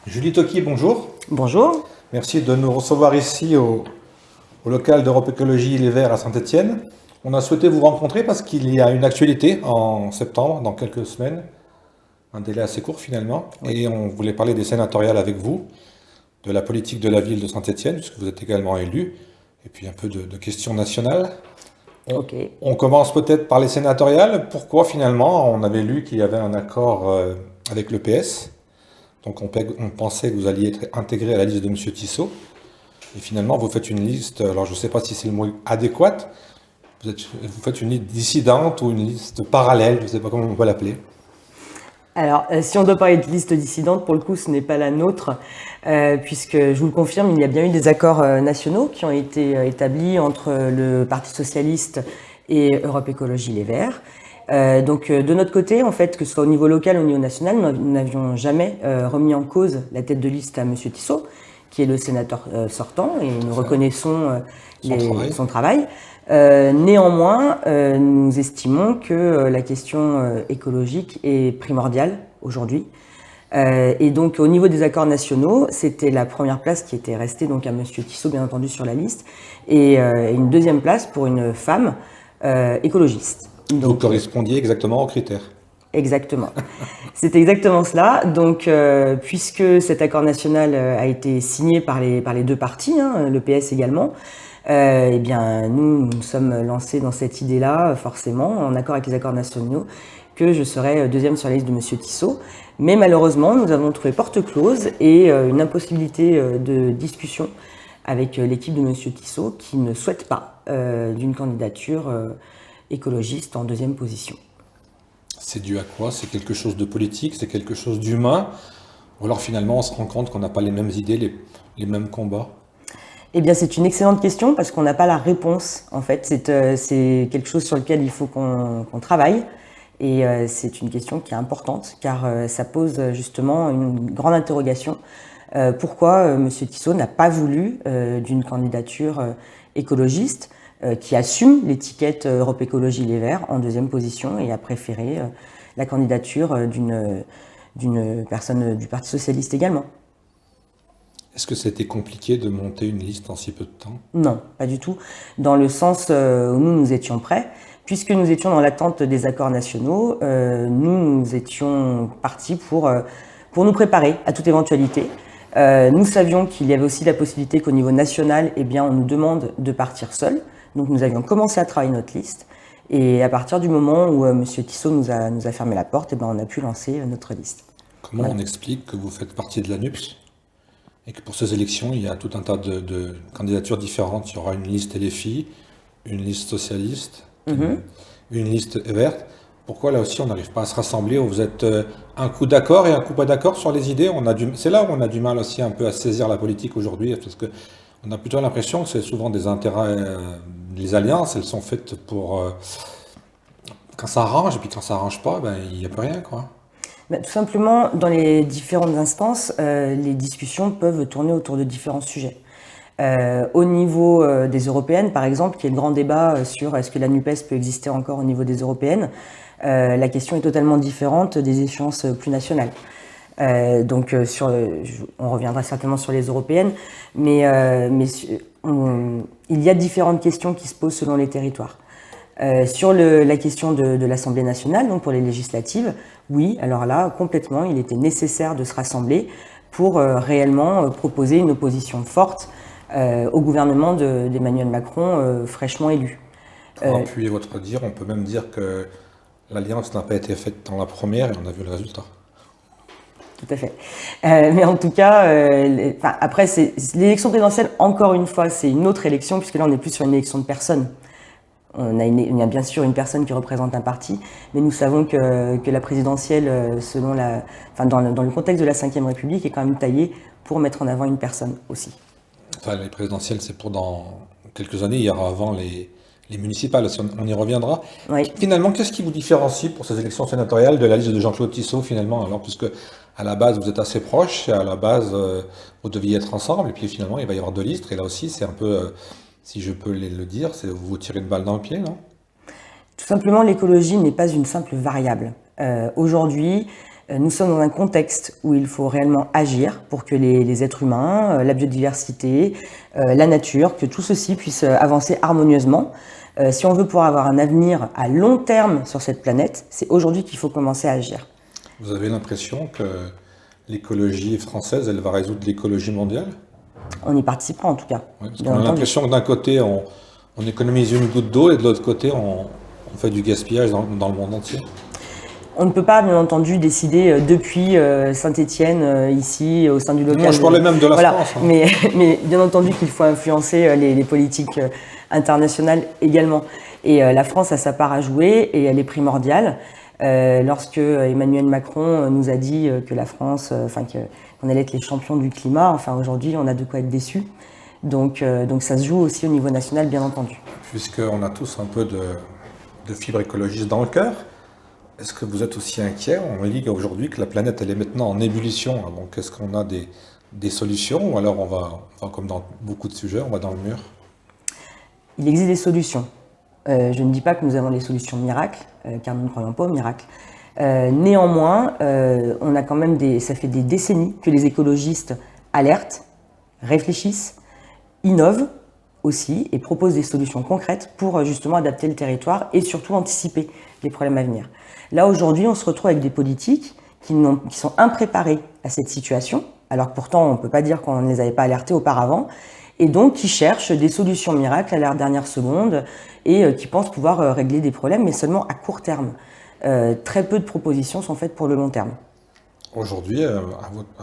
Julie Toki, bonjour. Bonjour. Merci de nous recevoir ici au local d'Europe Écologie Les Verts à Saint-Étienne. On a souhaité vous rencontrer parce qu'il y a une actualité en septembre, dans quelques semaines, un délai assez court finalement, Oui. et on voulait parler des sénatoriales avec vous, de la politique de la ville de Saint-Étienne, puisque vous êtes également élu, et puis un peu de questions nationales. On, Ok. on commence peut-être par les sénatoriales. Pourquoi finalement on avait lu qu'il y avait un accord avec le PS? Donc on pensait que vous alliez être intégré à la liste de Monsieur Tissot. Et finalement, vous faites une liste, alors je ne sais pas si c'est le mot adéquat, vous faites une liste dissidente ou une liste parallèle, je ne sais pas comment on peut l'appeler. Alors, si on doit parler de liste dissidente, pour le coup, ce n'est pas la nôtre, puisque je vous le confirme, il y a bien eu des accords nationaux qui ont été établis entre le Parti socialiste et Europe Écologie Les Verts. Donc, de notre côté, en fait, que ce soit au niveau local ou au niveau national, nous n'avions jamais remis en cause la tête de liste à Monsieur Tissot, qui est le sénateur sortant, et nous Tout à fait. reconnaissons Son travail. son travail. Néanmoins, nous estimons que la question écologique est primordiale aujourd'hui. Et donc, au niveau des accords nationaux, c'était la première place qui était restée donc à Monsieur Tissot, bien entendu, sur la liste, et une deuxième place pour une femme écologiste. Vous Donc, correspondiez exactement aux critères. exactement. C'est exactement cela. Donc, puisque cet accord national a été signé par les deux partis, hein, le PS également, eh bien, nous sommes lancés dans cette idée-là, forcément, en accord avec les accords nationaux, que je serai deuxième sur la liste de Monsieur Tissot. Mais malheureusement, nous avons trouvé porte close et une impossibilité de discussion avec l'équipe de Monsieur Tissot qui ne souhaite pas d'une candidature écologiste en deuxième position. C'est dû à quoi? C'est quelque chose de politique, c'est quelque chose d'humain? Ou alors finalement on se rend compte qu'on n'a pas les mêmes idées, les mêmes combats? Eh bien, c'est une excellente question parce qu'on n'a pas la réponse. En fait, c'est quelque chose sur lequel il faut qu'on travaille. Et c'est une question qui est importante car ça pose justement une grande interrogation. Pourquoi Monsieur Tissot n'a pas voulu d'une candidature écologiste qui assume l'étiquette Europe Écologie Les Verts en deuxième position et a préféré la candidature d'une personne du Parti Socialiste également. Est-ce que c'était compliqué de monter une liste en si peu de temps? Non, pas du tout. Dans le sens où nous étions prêts, puisque nous étions dans l'attente des accords nationaux, nous étions partis pour nous préparer à toute éventualité. Nous savions qu'il y avait aussi la possibilité qu'au niveau national, eh bien, on nous demande de partir seul. Donc nous avions commencé à travailler notre liste. Et à partir du moment où Monsieur Tissot nous a fermé la porte, eh ben, on a pu lancer notre liste. Comment Voilà. on explique que vous faites partie de l'ANUPS et que pour ces élections, il y a tout un tas de candidatures différentes? Il y aura une liste LFI, une liste socialiste, une liste verte. Pourquoi là aussi on n'arrive pas à se rassembler? Vous êtes un coup d'accord et un coup pas d'accord sur les idées. C'est là où on a du mal aussi un peu à saisir la politique aujourd'hui, parce que on a plutôt l'impression que c'est souvent des intérêts, les alliances, elles sont faites pour quand ça arrange, et puis quand ça arrange pas, ben il n'y a plus rien, quoi. Ben, tout simplement, dans les différentes instances, les discussions peuvent tourner autour de différents sujets. Au niveau des européennes, par exemple, qui est le grand débat sur est-ce que la NUPES peut exister encore au niveau des européennes, la question est totalement différente des échéances plus nationales. Donc, on reviendra certainement sur les européennes, il y a différentes questions qui se posent selon les territoires. Sur la question de l'Assemblée nationale, donc pour les législatives, oui, alors là, complètement, il était nécessaire de se rassembler pour réellement proposer une opposition forte au gouvernement d'Emmanuel Macron fraîchement élu. Pour appuyer votre dire, on peut même dire que l'alliance n'a pas été faite dans la première et on a vu le résultat. Tout à fait. Mais en tout cas, après, l'élection présidentielle, encore une fois, c'est une autre élection, puisque là, on n'est plus sur une élection de personnes. On a bien sûr une personne qui représente un parti, mais nous savons que la présidentielle, dans le contexte de la Ve République, est quand même taillée pour mettre en avant une personne aussi. Enfin, les présidentielles, c'est pour dans quelques années. Il y aura avant les municipales, aussi, on y reviendra. Oui. Finalement, qu'est-ce qui vous différencie pour ces élections sénatoriales de la liste de Jean-Claude Tissot, finalement? Alors, puisque à la base, vous êtes assez proches, à la base, vous deviez être ensemble, et puis finalement, il va y avoir deux listes, et là aussi, c'est un peu, si je peux le dire, c'est vous vous tirez une balle dans le pied, non? Tout simplement, l'écologie n'est pas une simple variable. Aujourd'hui, Nous sommes dans un contexte où il faut réellement agir pour que les êtres humains, la biodiversité, la nature, que tout ceci puisse avancer harmonieusement. Si on veut pouvoir avoir un avenir à long terme sur cette planète, c'est aujourd'hui qu'il faut commencer à agir. Vous avez l'impression que l'écologie française, elle va résoudre l'écologie mondiale? On y participera en tout cas. Oui, parce qu'on a l'impression que d'un côté, on économise une goutte d'eau et de l'autre côté, on fait du gaspillage dans le monde entier. On ne peut pas, bien entendu, décider depuis Saint-Étienne, ici, au sein du local. Non, je parlais même de la France. Hein. Mais bien entendu qu'il faut influencer les politiques internationales également. Et la France a sa part à jouer et elle est primordiale. Lorsque Emmanuel Macron nous a dit que la France, qu'on allait être les champions du climat, aujourd'hui, on a de quoi être déçus. Donc ça se joue aussi au niveau national, bien entendu. Puisqu'on a tous un peu de fibre écologiste dans le cœur, est-ce que vous êtes aussi inquiet? On dit qu'aujourd'hui que la planète elle est maintenant en ébullition. Donc est-ce qu'on a des solutions ou alors on va, comme dans beaucoup de sujets, on va dans le mur? Il existe des solutions. Je ne dis pas que nous avons les solutions miracles, car nous ne croyons pas aux miracles. Néanmoins, on a quand même ça fait des décennies que les écologistes alertent, réfléchissent, innovent aussi et proposent des solutions concrètes pour justement adapter le territoire et surtout anticiper les problèmes à venir. Là, aujourd'hui, on se retrouve avec des politiques qui sont impréparées à cette situation, alors que pourtant, on ne peut pas dire qu'on ne les avait pas alertés auparavant, et donc qui cherchent des solutions miracles à la dernière seconde et qui pensent pouvoir régler des problèmes, mais seulement à court terme. Très peu de propositions sont faites pour le long terme. Aujourd'hui, à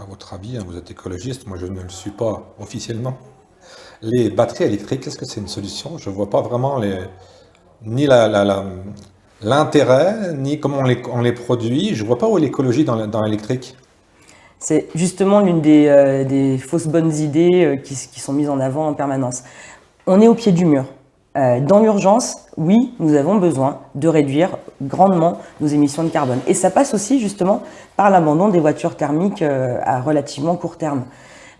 votre avis, vous êtes écologiste, moi je ne le suis pas officiellement. Les batteries électriques, est-ce que c'est une solution? Je ne vois pas vraiment ni l'intérêt, ni comment on les produit. Je ne vois pas où est l'écologie dans l'électrique. C'est justement l'une des fausses bonnes idées qui sont mises en avant en permanence. On est au pied du mur. Dans l'urgence, oui, nous avons besoin de réduire grandement nos émissions de carbone. Et ça passe aussi justement par l'abandon des voitures thermiques à relativement court terme.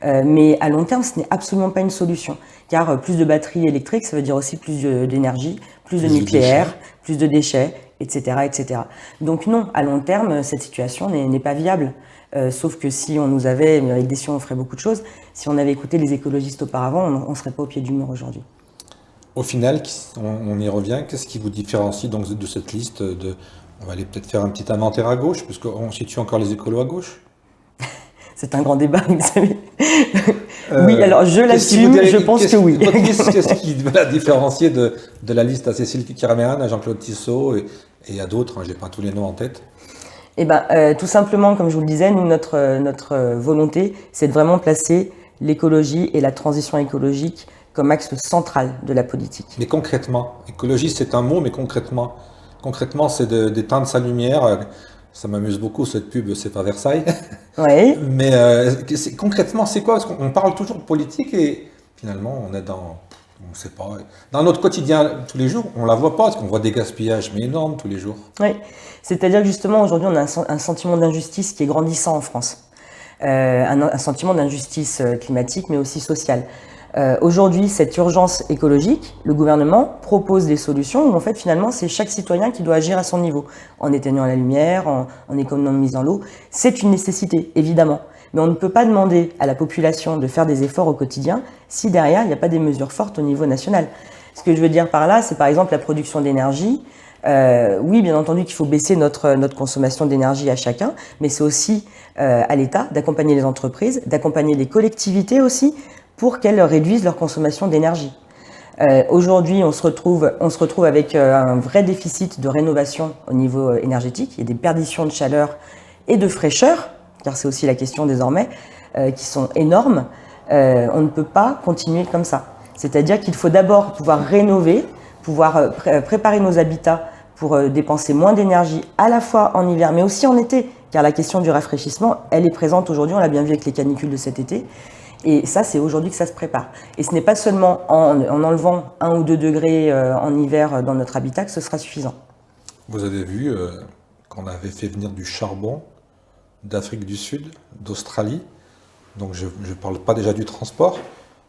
Mais à long terme, ce n'est absolument pas une solution. Car plus de batteries électriques, ça veut dire aussi plus d'énergie, plus de nucléaire, plus de déchets, etc., etc. Donc non, à long terme, cette situation n'est pas viable. Sauf que si on nous avait, mais avec des sciences, on ferait beaucoup de choses. Si on avait écouté les écologistes auparavant, on ne serait pas au pied du mur aujourd'hui. Au final, on y revient. Qu'est-ce qui vous différencie donc de cette liste on va aller peut-être faire un petit inventaire à gauche, puisqu'on situe encore les écolos à gauche. C'est un grand débat, vous savez. Oui, alors je l'assume, je pense que oui. Qu'est-ce qui va la différencier de la liste à Cécile Kiramian, à Jean-Claude Tissot et à d'autres, je n'ai pas tous les noms en tête? Eh bien, tout simplement, comme je vous le disais, nous, notre volonté, c'est de vraiment placer l'écologie et la transition écologique comme axe central de la politique. Mais concrètement, écologie, c'est un mot, mais concrètement, c'est d'éteindre sa lumière. Ça m'amuse beaucoup, cette pub, c'est pas Versailles. Oui. Mais concrètement, c'est quoi? Parce qu'on parle toujours de politique et finalement, on est on sait pas. Dans notre quotidien, tous les jours, on la voit pas, parce qu'on voit des gaspillages, mais énormes tous les jours. Oui, c'est-à-dire que justement, aujourd'hui, on a un sentiment d'injustice qui est grandissant en France. Un sentiment d'injustice climatique, mais aussi sociale. Aujourd'hui, cette urgence écologique, le gouvernement propose des solutions où en fait finalement c'est chaque citoyen qui doit agir à son niveau, en éteignant la lumière, en économisant l'eau. C'est une nécessité, évidemment. Mais on ne peut pas demander à la population de faire des efforts au quotidien si derrière il n'y a pas des mesures fortes au niveau national. Ce que je veux dire par là, c'est par exemple la production d'énergie. Oui, bien entendu qu'il faut baisser notre consommation d'énergie à chacun, mais c'est aussi à l'État d'accompagner les entreprises, d'accompagner les collectivités aussi, pour qu'elles réduisent leur consommation d'énergie. Aujourd'hui, on se retrouve avec un vrai déficit de rénovation au niveau énergétique. Il y a des perditions de chaleur et de fraîcheur, car c'est aussi la question désormais, qui sont énormes. On ne peut pas continuer comme ça. C'est-à-dire qu'il faut d'abord pouvoir rénover, pouvoir préparer nos habitats pour dépenser moins d'énergie à la fois en hiver, mais aussi en été, car la question du rafraîchissement, elle est présente aujourd'hui, on l'a bien vu avec les canicules de cet été. Et ça, c'est aujourd'hui que ça se prépare. Et ce n'est pas seulement en enlevant 1 ou 2 degrés en hiver dans notre habitat que ce sera suffisant. Vous avez vu qu'on avait fait venir du charbon d'Afrique du Sud, d'Australie. Donc je ne parle pas déjà du transport,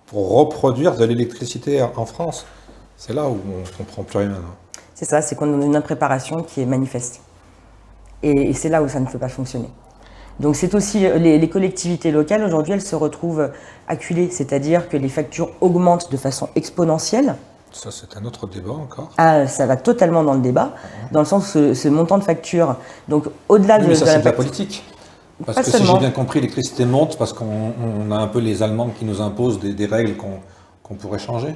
pour reproduire de l'électricité en France. C'est là où on ne comprend plus rien. C'est ça, c'est qu'on est dans une impréparation qui est manifeste. Et c'est là où ça ne peut pas fonctionner. Donc c'est aussi les collectivités locales aujourd'hui, elles se retrouvent acculées, c'est-à-dire que les factures augmentent de façon exponentielle. Ça, c'est un autre débat encore. Ah, ça va totalement dans le débat, dans le sens que ce montant de facture, donc au-delà Oui, mais ça, c'est de la l'impact- politique. Parce Pas que si seulement. j'ai bien compris, l'électricité monte parce qu'on a un peu les Allemands qui nous imposent des règles qu'on pourrait changer.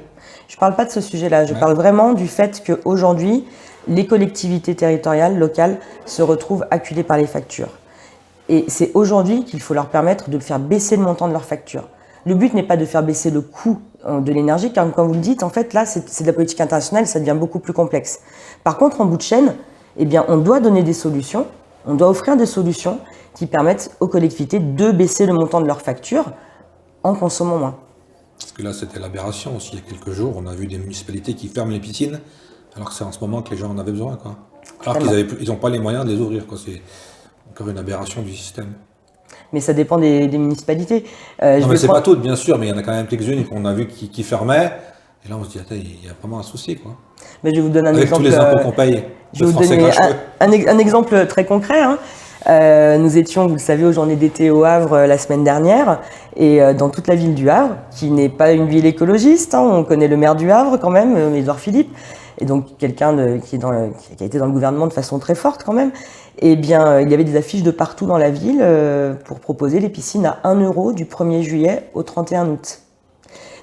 Je ne parle pas de ce sujet-là, je Ouais. parle vraiment du fait qu'aujourd'hui, les collectivités territoriales, locales, se retrouvent acculées par les factures. Et c'est aujourd'hui qu'il faut leur permettre de faire baisser le montant de leurs factures. Le but n'est pas de faire baisser le coût de l'énergie, car comme vous le dites, en fait, là, c'est de la politique internationale, ça devient beaucoup plus complexe. Par contre, en bout de chaîne, eh bien, on doit donner des solutions, on doit offrir des solutions qui permettent aux collectivités de baisser le montant de leurs factures en consommant moins. Parce que là, c'était l'aberration aussi. Il y a quelques jours, on a vu des municipalités qui ferment les piscines, alors que c'est en ce moment que les gens en avaient besoin, quoi. Alors qu'ils n'ont pas les moyens de les ouvrir, quoi. C'est encore une aberration du système. Mais ça dépend des municipalités. Non, mais c'est pas toutes, bien sûr, mais il y en a quand même quelques-unes qu'on a vu qui fermaient. Et là, on se dit, attends, il y a vraiment un souci, quoi. Mais je vais vous donner un Avec exemple. tous les impôts qu'on paye. Je vais vous donner un exemple très concret. Hein. Nous étions, vous le savez, aux journées d'été au Havre la semaine dernière, et dans toute la ville du Havre, qui n'est pas une ville écologiste, hein, on connaît le maire du Havre quand même, Édouard Philippe, et donc quelqu'un qui a été dans le gouvernement de façon très forte quand même. Eh bien, il y avait des affiches de partout dans la ville pour proposer les piscines à 1 € du 1er juillet au 31 août.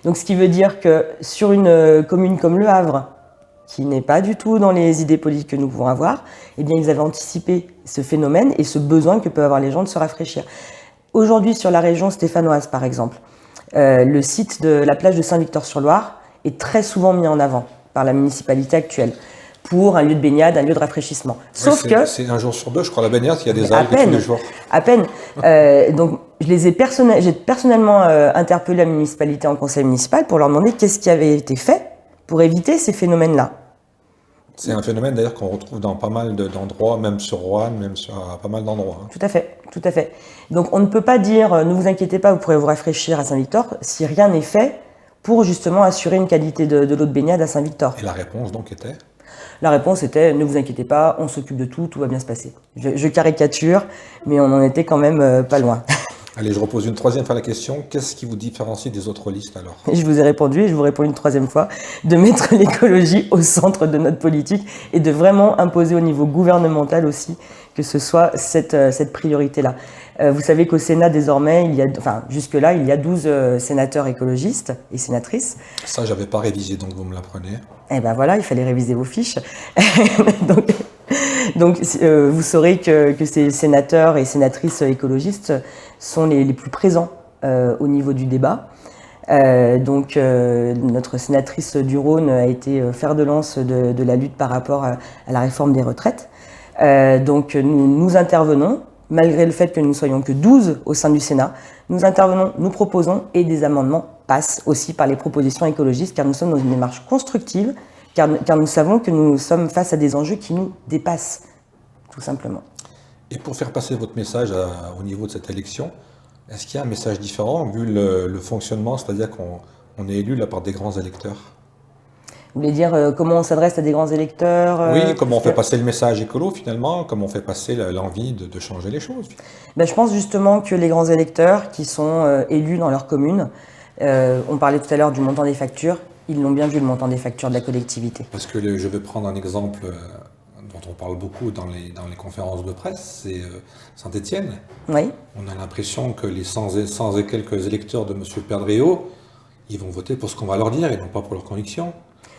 Donc, ce qui veut dire que sur une commune comme Le Havre, qui n'est pas du tout dans les idées politiques que nous pouvons avoir, eh bien, ils avaient anticipé ce phénomène et ce besoin que peuvent avoir les gens de se rafraîchir. Aujourd'hui, sur la région stéphanoise, par exemple, le site de la plage de Saint-Victor-sur-Loire est très souvent mis en avant par la municipalité actuelle pour un lieu de baignade, un lieu de rafraîchissement. Sauf que... C'est un jour sur deux, je crois, la baignade, il y a des algues tous les jours. À peine. Donc, j'ai personnellement interpellé la municipalité en conseil municipal pour leur demander qu'est-ce qui avait été fait pour éviter ces phénomènes-là. C'est un phénomène d'ailleurs qu'on retrouve dans pas mal d'endroits, même sur Roanne, même sur pas mal d'endroits. Hein. Tout à fait, tout à fait. Donc on ne peut pas dire ne vous inquiétez pas, vous pourrez vous rafraîchir à Saint-Victor si rien n'est fait pour justement assurer une qualité de l'eau de baignade à Saint-Victor. Et la réponse donc était ? La réponse était ne vous inquiétez pas, on s'occupe de tout, tout va bien se passer. Je caricature, mais on en était quand même pas loin. Allez, je repose une troisième fois la question. Qu'est-ce qui vous différencie des autres listes alors ? Je vous ai répondu et je vous réponds une troisième fois, de mettre l'écologie au centre de notre politique et de vraiment imposer au niveau gouvernemental aussi que ce soit cette priorité-là. Vous savez qu'au Sénat désormais, jusque-là, il y a 12 sénateurs écologistes et sénatrices. Ça, j'avais pas révisé, donc vous me l'apprenez. Eh ben voilà, il fallait réviser vos fiches. Donc vous saurez que ces sénateurs et sénatrices écologistes sont les plus présents au niveau du débat. Notre sénatrice du Rhône a été fer de lance de la lutte par rapport à la réforme des retraites. Nous intervenons, malgré le fait que nous ne soyons que 12 au sein du Sénat, nous intervenons, nous proposons et des amendements passent aussi par les propositions écologistes car nous sommes dans une démarche constructive, car nous savons que nous sommes face à des enjeux qui nous dépassent, tout simplement. Et pour faire passer votre message au niveau de cette élection, est-ce qu'il y a un message différent vu le fonctionnement, c'est-à-dire qu'on est élu là par des grands électeurs ? Vous voulez dire comment on s'adresse à des grands électeurs Oui, comment on fait passer le message écolo finalement, comment on fait passer l'envie de changer les choses. Je pense justement que les grands électeurs qui sont élus dans leur commune, on parlait tout à l'heure du montant des factures, ils l'ont bien vu le montant des factures de la collectivité. Parce que je vais prendre un exemple dont on parle beaucoup dans les conférences de presse, c'est Saint-Étienne. Oui. On a l'impression que les 100 et quelques électeurs de M. Perdriau, ils vont voter pour ce qu'on va leur dire et non pas pour leurs convictions.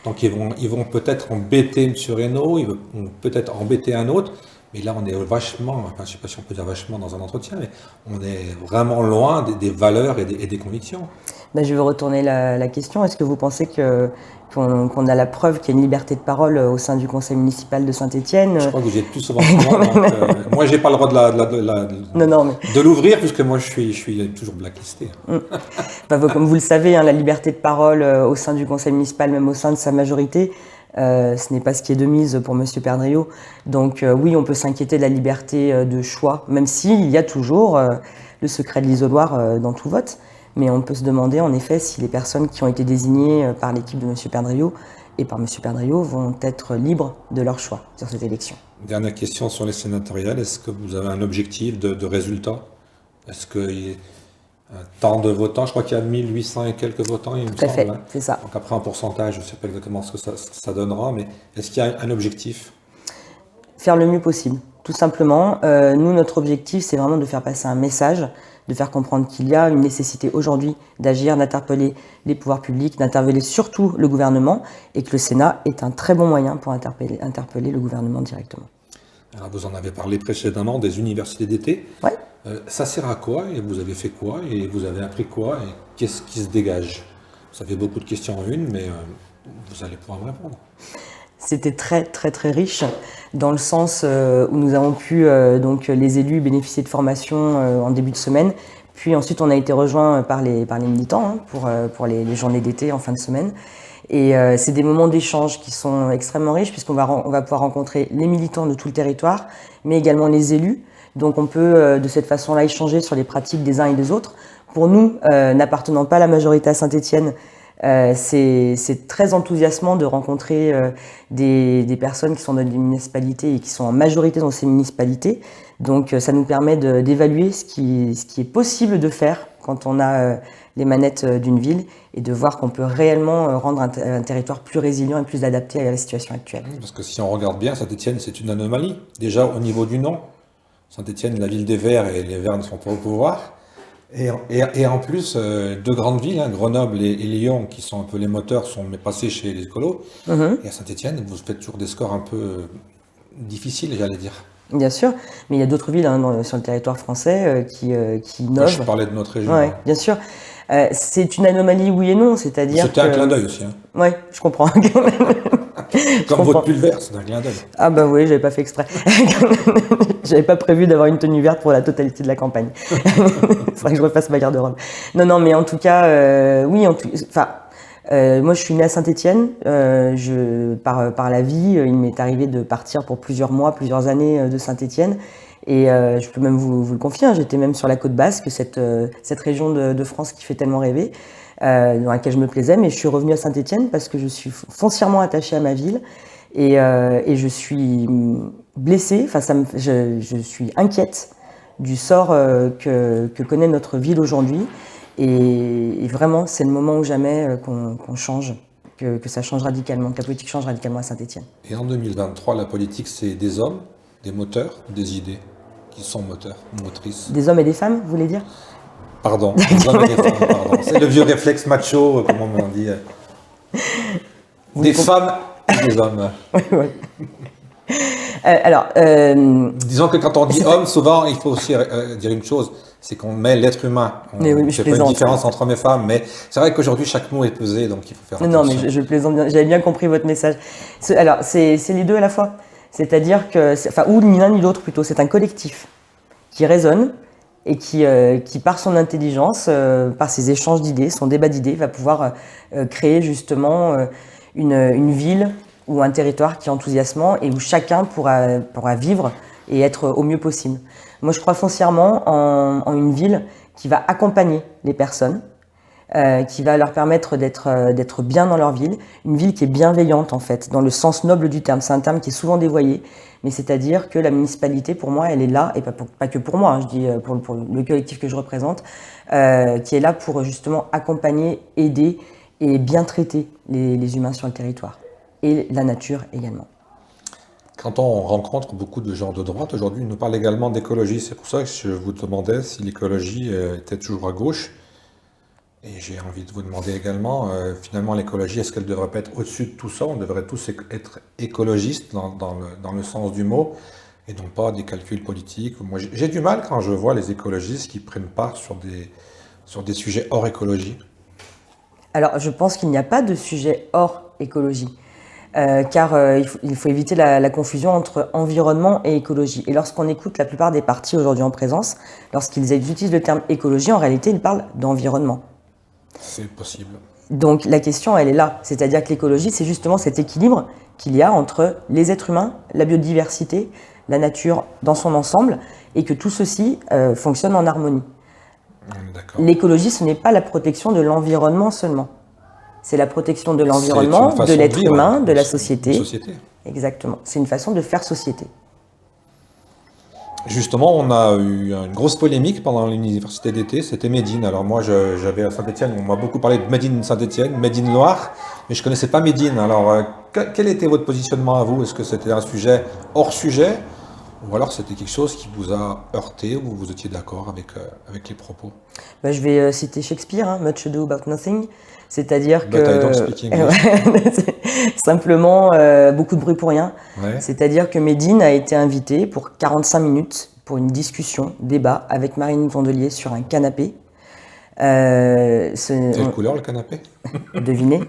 Donc ils vont peut-être embêter M. Reynaud, ils vont peut-être embêter un autre, mais là on est vachement, je ne sais pas si on peut dire vachement dans un entretien, mais on est vraiment loin des valeurs et des convictions. Je vais retourner la question. Est-ce que vous pensez qu'on a la preuve qu'il y a une liberté de parole au sein du conseil municipal de Saint-Étienne? Je crois que vous y êtes plus souvent que moi, donc, moi j'ai pas le droit de l'ouvrir puisque moi je suis toujours blacklisté. Comme vous le savez, la liberté de parole au sein du conseil municipal, même au sein de sa majorité, ce n'est pas ce qui est de mise pour M. Perdriau. Donc oui, on peut s'inquiéter de la liberté de choix, même s'il y a toujours le secret de l'isoloir dans tout vote. Mais on peut se demander en effet si les personnes qui ont été désignées par l'équipe de M. Perdriau et par M. Perdriau vont être libres de leur choix sur cette élection. Dernière question sur les sénatoriales. Est-ce que vous avez un objectif de résultat? Est-ce qu'il y a un temps de votants? Je crois qu'il y a 1800 et quelques votants, il me semble. Tout à fait, c'est ça. Donc après un pourcentage, je ne sais pas exactement ce que ça donnera, mais est-ce qu'il y a un objectif? Faire le mieux possible, tout simplement. Nous, notre objectif, c'est vraiment de faire passer un message, de faire comprendre qu'il y a une nécessité aujourd'hui d'agir, d'interpeller les pouvoirs publics, d'interpeller surtout le gouvernement, et que le Sénat est un très bon moyen pour interpeller le gouvernement directement. Alors vous en avez parlé précédemment, des universités d'été. Ouais. Ça sert à quoi? Et vous avez fait quoi? Et vous avez appris quoi? Et qu'est-ce qui se dégage? Ça fait beaucoup de questions en une, mais vous allez pouvoir me répondre. C'était très très très riche dans le sens où nous avons pu, donc les élus, bénéficier de formations en début de semaine. Puis ensuite on a été rejoints par les militants pour les journées d'été en fin de semaine. Et c'est des moments d'échange qui sont extrêmement riches puisqu'on va pouvoir rencontrer les militants de tout le territoire, mais également les élus. Donc on peut de cette façon-là échanger sur les pratiques des uns et des autres. Pour nous, n'appartenant pas à la majorité à Saint-Étienne, c'est très enthousiasmant de rencontrer des personnes qui sont dans des municipalités et qui sont en majorité dans ces municipalités. Donc ça nous permet d'évaluer ce qui est possible de faire quand on a les manettes d'une ville et de voir qu'on peut réellement rendre un territoire plus résilient et plus adapté à la situation actuelle. Parce que si on regarde bien, Saint-Étienne, c'est une anomalie. Déjà au niveau du nom, Saint-Étienne, la ville des Verts, et les Verts ne sont pas au pouvoir. Et en plus, deux grandes villes, Grenoble et Lyon, qui sont un peu les moteurs, sont passés chez les écolos. Et à Saint-Étienne, vous faites toujours des scores un peu difficiles, j'allais dire. Bien sûr, mais il y a d'autres villes sur le territoire français qui innovent. Je parlais de notre région. Oui, bien sûr. C'est une anomalie oui et non, c'est-à-dire C'était un clin d'œil aussi. Oui, je comprends. Comme votre pull vert, c'est un clin d'œil. Ah bah oui, j'avais pas fait exprès. J'avais pas prévu d'avoir une tenue verte pour la totalité de la campagne. Il faudrait que je refasse ma garde-robe. Non, mais en tout cas, oui, moi je suis née à Saint-Étienne. Par la vie, il m'est arrivé de partir pour plusieurs mois, plusieurs années de Saint-Étienne. Et je peux même vous le confier, j'étais même sur la côte basque, cette région de France qui fait tellement rêver, dans laquelle je me plaisais, mais je suis revenue à Saint-Étienne parce que je suis foncièrement attachée à ma ville et je suis blessée, je suis inquiète du sort que connaît notre ville aujourd'hui. Et vraiment, c'est le moment ou jamais qu'on change, que ça change radicalement, que la politique change radicalement à Saint-Étienne. Et en 2023, la politique, c'est des hommes, des moteurs, des idées qui sont moteurs, motrices. Des hommes et des femmes, vous voulez dire? Pardon, des hommes et des femmes, pardon. C'est le vieux réflexe macho, comme on m'en dit. Des femmes et des hommes. Oui. Disons que quand on dit homme, souvent, il faut aussi dire une chose, c'est qu'on met l'être humain. On ne fait pas une différence entre hommes et femmes, mais c'est vrai qu'aujourd'hui, chaque mot est pesé, donc il faut faire attention. Non, mais je plaisante bien, j'avais bien compris votre message. Alors, c'est les deux à la fois. C'est-à-dire que, ou ni l'un ni l'autre plutôt, c'est un collectif qui résonne et qui par son intelligence, par ses échanges d'idées, son débat d'idées, va pouvoir créer justement une ville ou un territoire qui est enthousiasmant et où chacun pourra vivre et être au mieux possible. Moi, je crois foncièrement en une ville qui va accompagner les personnes, qui va leur permettre d'être bien dans leur ville, une ville qui est bienveillante en fait, dans le sens noble du terme. C'est un terme qui est souvent dévoyé, mais c'est-à-dire que la municipalité, pour moi, elle est là, et pas que pour moi, hein, je dis pour le collectif que je représente, qui est là pour justement accompagner, aider et bien traiter les humains sur le territoire, et la nature également. Quand on rencontre beaucoup de gens de droite, aujourd'hui, ils nous parlent également d'écologie. C'est pour ça que je vous demandais si l'écologie était toujours à gauche. Et j'ai envie de vous demander également, finalement, l'écologie, est-ce qu'elle ne devrait pas être au-dessus de tout ça? On devrait tous être écologistes dans le sens du mot, et non pas des calculs politiques. Moi, j'ai du mal quand je vois les écologistes qui prennent part sur des sujets hors écologie. Alors, je pense qu'il n'y a pas de sujet hors écologie. Car il faut éviter la confusion entre environnement et écologie. Et lorsqu'on écoute la plupart des partis aujourd'hui en présence, lorsqu'ils utilisent le terme écologie, en réalité, ils parlent d'environnement. C'est possible. Donc la question, elle est là. C'est-à-dire que l'écologie, c'est justement cet équilibre qu'il y a entre les êtres humains, la biodiversité, la nature dans son ensemble, et que tout ceci fonctionne en harmonie. D'accord. L'écologie, ce n'est pas la protection de l'environnement seulement. C'est la protection de l'environnement, C'est une façon de l'être vivre, humain, de la une société. société. Exactement. C'est une façon de faire société. Justement, on a eu une grosse polémique pendant l'université d'été, c'était Médine. Alors moi, j'avais à Saint-Étienne, on m'a beaucoup parlé de Médine Saint-Étienne, Médine Loire, mais je connaissais pas Médine. Alors, quel était votre positionnement à vous? Est-ce que c'était un sujet hors sujet, ou alors c'était quelque chose qui vous a heurté, ou vous étiez d'accord avec les propos? Ben, je vais citer Shakespeare, hein, Much Ado About Nothing. C'est-à-dire But I don't que speak English. simplement beaucoup de bruit pour rien. Ouais. C'est-à-dire que Médine a été invité pour 45 minutes pour une discussion, débat avec Marine Tondelier sur un canapé. Quelle couleur le canapé? Devinez,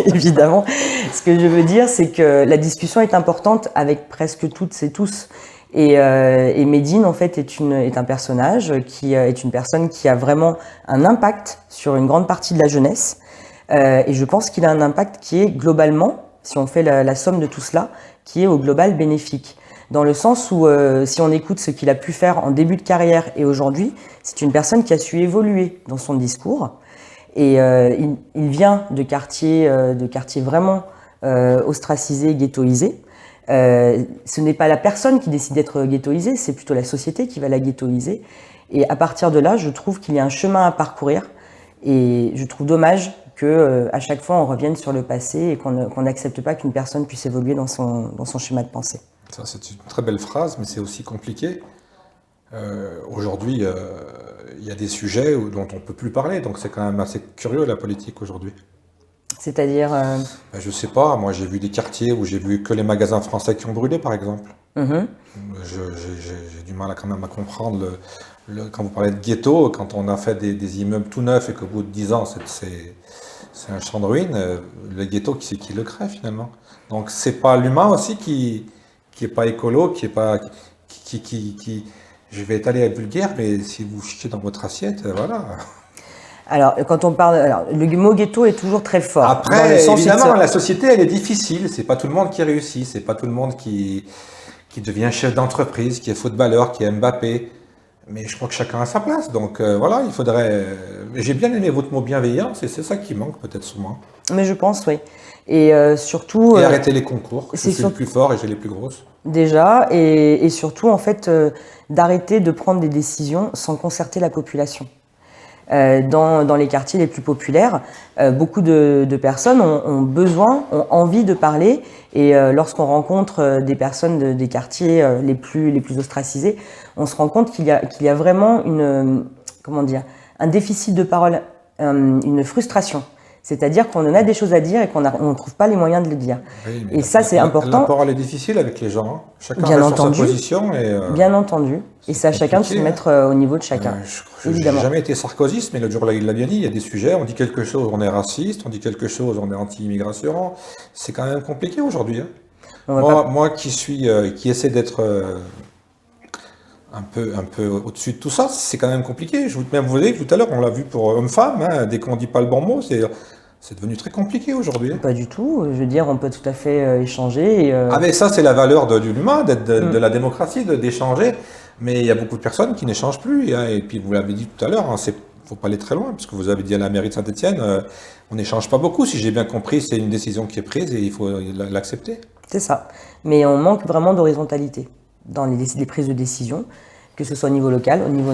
évidemment. Ce que je veux dire, c'est que la discussion est importante avec presque toutes et tous. Et Médine, en fait, est un personnage qui est une personne qui a vraiment un impact sur une grande partie de la jeunesse. Et je pense qu'il a un impact qui est globalement, si on fait la somme de tout cela, qui est au global bénéfique. Dans le sens où, si on écoute ce qu'il a pu faire en début de carrière et aujourd'hui, c'est une personne qui a su évoluer dans son discours. Et il vient de quartiers vraiment ostracisés, ghettoisés. Ce n'est pas la personne qui décide d'être ghettoisée, c'est plutôt la société qui va la ghettoiser. Et à partir de là, je trouve qu'il y a un chemin à parcourir. Et je trouve dommage qu'à chaque fois on revienne sur le passé et qu'on n'accepte pas qu'une personne puisse évoluer dans son schéma de pensée. Ça, c'est une très belle phrase, mais c'est aussi compliqué. Aujourd'hui, il y a des sujets dont on ne peut plus parler, donc c'est quand même assez curieux la politique aujourd'hui. C'est-à-dire Ben, je sais pas, moi j'ai vu des quartiers où j'ai vu que les magasins français qui ont brûlé par exemple. J'ai du mal quand même à comprendre quand vous parlez de ghetto, quand on a fait des immeubles tout neufs et qu'au bout de 10 ans c'est un champ de ruines, le ghetto qui le crée finalement. Donc c'est pas l'humain aussi qui est pas écolo, qui est pas je vais étaler à vulgaire, mais si vous chichez dans votre assiette, voilà. Alors, quand on parle, le mot ghetto est toujours très fort. Dans le Après, sens où évidemment, la société, elle est difficile. C'est pas tout le monde qui réussit. C'est pas tout le monde qui devient chef d'entreprise, qui est footballeur, qui est Mbappé. Mais je crois que chacun a sa place. Donc voilà, il faudrait. J'ai bien aimé votre mot bienveillance et c'est ça qui manque peut-être souvent. Mais je pense, oui. Et surtout. Et arrêter les concours. C'est Je suis le plus fort et j'ai les plus grosses. Déjà, et surtout, en fait, d'arrêter de prendre des décisions sans concerter la population. Dans les quartiers les plus populaires, beaucoup de personnes ont besoin, ont envie de parler. Et lorsqu'on rencontre des personnes des quartiers les plus ostracisés, on se rend compte qu'il y a vraiment un déficit de parole, une frustration. C'est-à-dire qu'on en a des choses à dire et qu'on ne trouve pas les moyens de les dire. Oui, mais et ça, c'est important. La parole est difficile avec les gens. Hein. Chacun Bien reste sur entendu. sa position. Bien entendu. Et c'est à chacun de se mettre au niveau de chacun. Je n'ai jamais été sarkozyste, mais l'autre jour, là, il l'a bien dit, il y a des sujets, on dit quelque chose, on est raciste, on dit quelque chose, on est anti-immigration. C'est quand même compliqué aujourd'hui. Hein. Moi qui essaie d'être un peu au-dessus de tout ça, c'est quand même compliqué. Même vous voyez, tout à l'heure, on l'a vu pour homme-femme, hein, dès qu'on ne dit pas le bon mot, c'est devenu très compliqué aujourd'hui. Pas du tout. Je veux dire, on peut tout à fait échanger. Ah mais ça, c'est la valeur de l'humain, de la démocratie, d'échanger. Mais il y a beaucoup de personnes qui n'échangent plus. Et puis vous l'avez dit tout à l'heure, il ne faut pas aller très loin, parce que vous avez dit à la mairie de Saint-Étienne, on n'échange pas beaucoup. Si j'ai bien compris, c'est une décision qui est prise et il faut l'accepter. C'est ça. Mais on manque vraiment d'horizontalité dans les prises de décision, que ce soit au niveau local, au niveau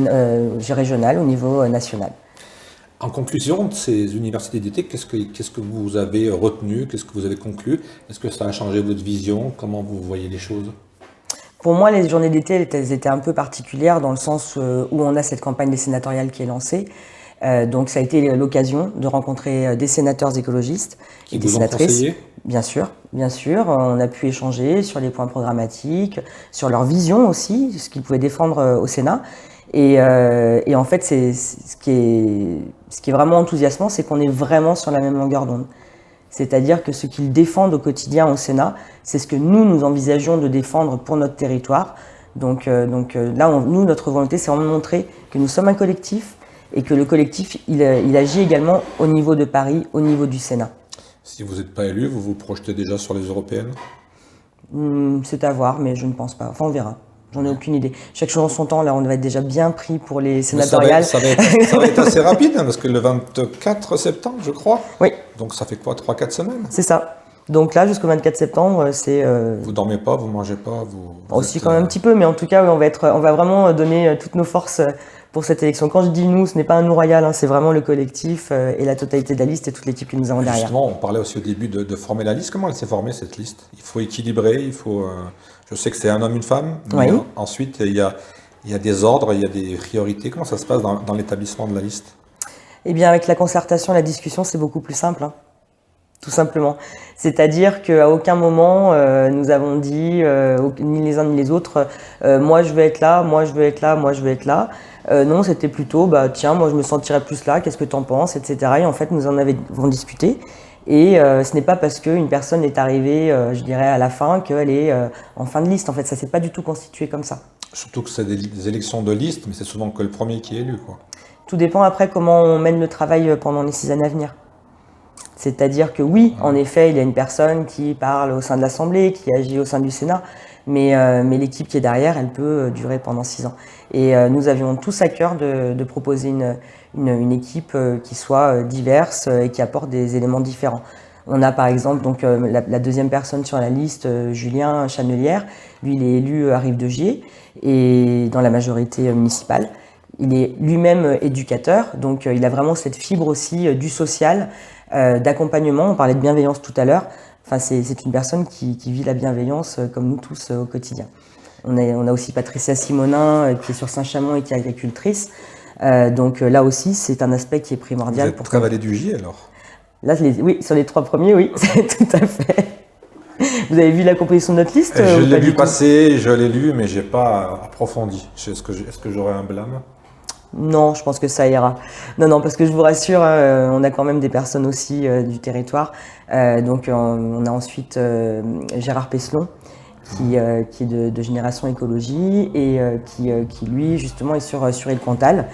régional, au niveau national. En conclusion de ces universités d'été, qu'est-ce que vous avez retenu? Qu'est-ce que vous avez conclu? Est-ce que ça a changé votre vision? Comment vous voyez les choses? Pour moi, les journées d'été, elles étaient un peu particulières dans le sens où on a cette campagne des sénatoriales qui est lancée. Donc ça a été l'occasion de rencontrer des sénateurs écologistes et des sénatrices. Bien sûr, bien sûr. On a pu échanger sur les points programmatiques, sur leur vision aussi, ce qu'ils pouvaient défendre au Sénat. Et en fait, ce qui est vraiment enthousiasmant, c'est qu'on est vraiment sur la même longueur d'onde. C'est-à-dire que ce qu'ils défendent au quotidien au Sénat, c'est ce que nous envisageons de défendre pour notre territoire. Donc là, notre volonté, c'est vraiment de montrer que nous sommes un collectif et que le collectif, il agit également au niveau de Paris, au niveau du Sénat. Si vous n'êtes pas élu, vous vous projetez déjà sur les européennes? C'est à voir, mais je ne pense pas. Enfin, on verra. J'en ai aucune idée. Chaque chose en son temps, là, on va être déjà bien pris pour les sénatoriales. Ça va être assez rapide, hein, parce que le 24 septembre, je crois. Oui. Donc ça fait quoi, 3-4 semaines? C'est ça. Donc là, jusqu'au 24 septembre, c'est... Vous dormez pas, vous mangez pas, vous aussi êtes, quand même un petit peu, mais en tout cas, oui, on va vraiment donner toutes nos forces pour cette élection. Quand je dis nous, ce n'est pas un nous royal, hein, c'est vraiment le collectif et la totalité de la liste et toute l'équipe que nous avons derrière. Justement, on parlait aussi au début de former la liste. Comment elle s'est formée, cette liste? Il faut équilibrer, il faut... je sais que c'est un homme, une femme, mais Oui. Ensuite, il y a des ordres, il y a des priorités. Comment ça se passe dans l'établissement de la liste? Eh bien, avec la concertation, la discussion, c'est beaucoup plus simple, hein, tout simplement. C'est-à-dire qu'à aucun moment, nous avons dit, ni les uns ni les autres, moi je veux être là, moi je veux être là, moi je veux être là. Non, c'était plutôt, bah tiens, moi je me sentirais plus là, qu'est-ce que tu en penses, etc. Et en fait, nous en avons discuté. Et ce n'est pas parce qu'une personne est arrivée, je dirais, à la fin, qu'elle est en fin de liste. En fait, ça s'est pas du tout constitué comme ça. Surtout que c'est des élections de liste, mais c'est souvent que le premier qui est élu, quoi. Tout dépend après comment on mène le travail pendant les 6 années à venir. C'est-à-dire que oui, en effet, il y a une personne qui parle au sein de l'Assemblée, qui agit au sein du Sénat, mais l'équipe qui est derrière, elle peut durer pendant 6 ans. Et nous avions tous à cœur de proposer une équipe qui soit diverse et qui apporte des éléments différents. On a par exemple donc, la deuxième personne sur la liste, Julien Chanelière. Lui, il est élu à Rive-de-Gier et dans la majorité municipale. Il est lui-même éducateur, donc il a vraiment cette fibre aussi du social, d'accompagnement. On parlait de bienveillance tout à l'heure. Enfin, c'est une personne qui vit la bienveillance comme nous tous au quotidien. On a aussi Patricia Simonin qui est sur Saint-Chamond et qui est agricultrice. Donc là aussi, c'est un aspect qui est primordial. Vous êtes cavalier du Gier alors? Là, oui, sur les 3 premiers, oui, tout à fait. Vous avez vu la composition de notre liste? Je l'ai vu passer, je l'ai lu, mais j'ai pas approfondi. Est-ce que j'aurais un blâme? Non, je pense que ça ira. Non, parce que je vous rassure, on a quand même des personnes aussi du territoire. Donc on a ensuite Gérard Peslon, qui est de Génération Écologie et qui lui, justement, est sur Île-Cantal,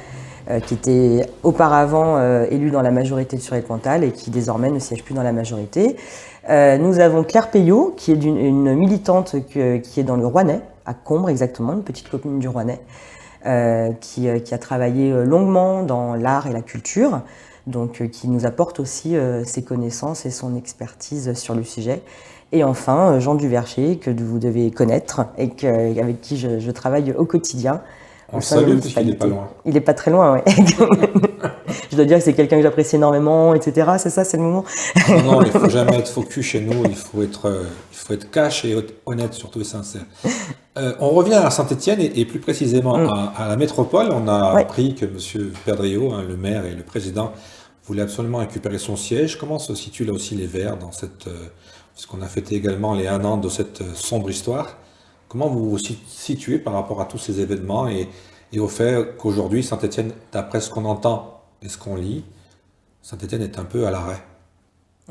qui était auparavant élu dans la majorité de Sur-Île-Cantal et qui désormais ne siège plus dans la majorité. Nous avons Claire Payot, qui est une militante qui est dans le Rouennais, à Combre exactement, une petite commune du Rouennais. Qui a travaillé longuement dans l'art et la culture, donc qui nous apporte aussi ses connaissances et son expertise sur le sujet. Et enfin, Jean Duverger, que vous devez connaître et avec qui je travaille au quotidien. On le salue parce qu'il n'est pas loin. Il n'est pas très loin, oui. Je dois dire que c'est quelqu'un que j'apprécie énormément, etc. C'est ça, c'est le moment. Non, il ne faut jamais être focus chez nous, il faut être cash et honnête surtout et sincère. On revient à Saint-Étienne et plus précisément à la métropole. On a appris que M. Perdriau, le maire et le président, voulaient absolument récupérer son siège. Comment se situent là aussi les Verts dans puisqu'on a fêté également les 1 an de cette sombre histoire. Comment vous vous situez par rapport à tous ces événements et au fait qu'aujourd'hui, Saint-Étienne, d'après ce qu'on entend et ce qu'on lit, Saint-Étienne est un peu à l'arrêt?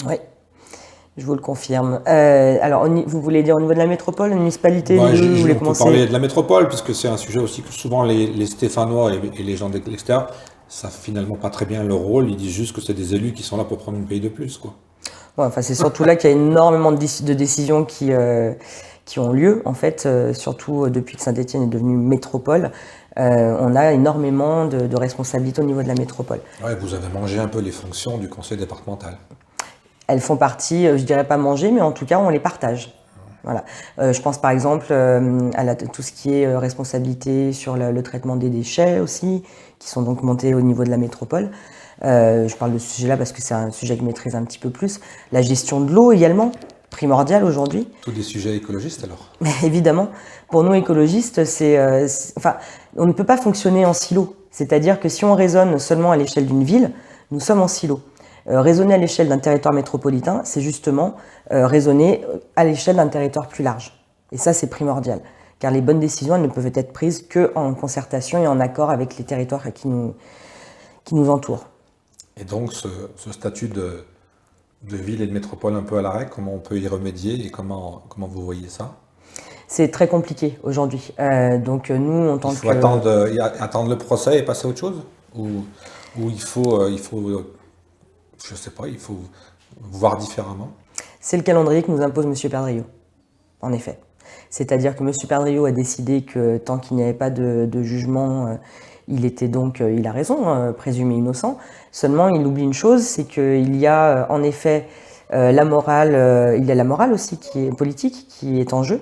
Oui, je vous le confirme. Alors, vous voulez dire au niveau de la métropole, la municipalité? On peut parler de la métropole, puisque c'est un sujet aussi que souvent les Stéphanois et les gens de l'extérieur savent finalement pas très bien leur rôle. Ils disent juste que c'est des élus qui sont là pour prendre une paye de plus, quoi. Ouais, enfin, c'est surtout là qu'il y a énormément de décisions qui ont lieu, en fait, surtout depuis que Saint-Étienne est devenue métropole. On a énormément de responsabilités au niveau de la métropole. Ouais, vous avez mangé un peu les fonctions du conseil départemental. Elles font partie, je dirais pas manger, mais en tout cas, on les partage. Voilà. Je pense par exemple à tout ce qui est responsabilité sur le traitement des déchets aussi, qui sont donc montés au niveau de la métropole. Je parle de ce sujet-là parce que c'est un sujet que je maîtrise un petit peu plus. La gestion de l'eau également, primordiale aujourd'hui. Tous des sujets écologistes alors? Mais évidemment, pour nous écologistes, enfin, on ne peut pas fonctionner en silo. C'est-à-dire que si on raisonne seulement à l'échelle d'une ville, nous sommes en silo. Raisonner à l'échelle d'un territoire métropolitain, c'est justement raisonner à l'échelle d'un territoire plus large. Et ça, c'est primordial. Car les bonnes décisions, elles ne peuvent être prises qu'en concertation et en accord avec les territoires qui nous entourent. Et donc, ce statut de ville et de métropole un peu à l'arrêt, comment on peut y remédier et comment vous voyez ça? C'est très compliqué aujourd'hui. Donc nous, en tant que... Il faut attendre le procès et passer à autre chose? Ou il faut, je sais pas, il faut voir différemment? C'est le calendrier que nous impose M. Perdriau, en effet. C'est-à-dire que M. Perdriau a décidé que tant qu'il n'y avait pas de jugement, il était donc, il a raison, présumé innocent. Seulement, il oublie une chose, c'est qu'il y a en effet la morale, il y a la morale aussi qui est politique, qui est en jeu.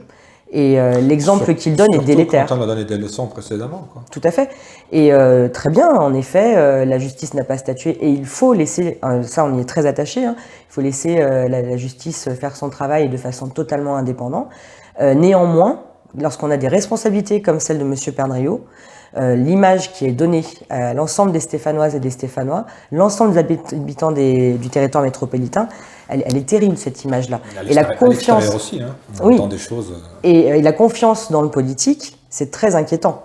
Et l'exemple qu'il donne est délétère. Surtout quand on a donné des leçons précédemment, quoi. Tout à fait. Et très bien, en effet, la justice n'a pas statué et il faut laisser, ça on y est très attaché, hein, il faut laisser la justice faire son travail de façon totalement indépendante. Néanmoins, lorsqu'on a des responsabilités comme celle de M. Perdriau, l'image qui est donnée à l'ensemble des Stéphanoises et des Stéphanois, l'ensemble des habitants du territoire métropolitain, elle est terrible cette image-là. Et la confiance aussi, hein, on entend des choses. Et la confiance dans le politique, c'est très inquiétant.